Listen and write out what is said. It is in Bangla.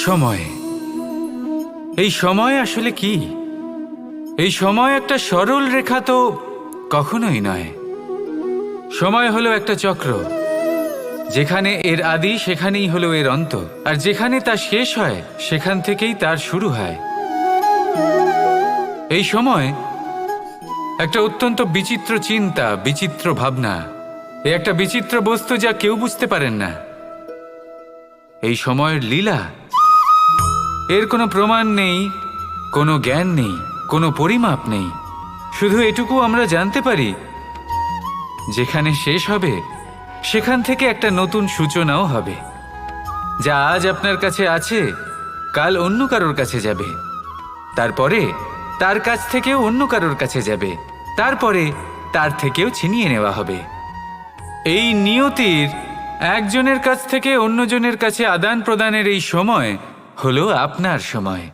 সময়। এই সময় আসলে কি? এই সময় একটা সরল রেখা তো কখনোই নয়। সময় হলো একটা চক্র, যেখানে এর আদি সেখানেই হলো এর অন্ত, আর যেখানে তা শেষ হয় সেখান থেকেই তার শুরু হয়। এই সময় একটা অত্যন্ত বিচিত্র চিন্তা, বিচিত্র ভাবনা, এ একটা বিচিত্র বস্তু যা কেউ বুঝতে পারেন না। এই সময়ের লীলা, এর কোনো প্রমাণ নেই, কোনো জ্ঞান নেই, কোনো পরিমাপ নেই। শুধু এটুকু আমরা জানতে পারি, যেখানে শেষ হবে সেখান থেকে একটা নতুন সূচনাও হবে। যা আজ আপনার কাছে আছে, কাল অন্য কারোর কাছে যাবে, তারপরে তার কাছ থেকেও অন্য কারোর কাছে যাবে, তারপরে তার থেকেও ছিনিয়ে নেওয়া হবে। এই নিয়তির একজনের কাছ থেকে অন্যজনের কাছে আদান প্রদানের এই সময় হলো আপনার সময়।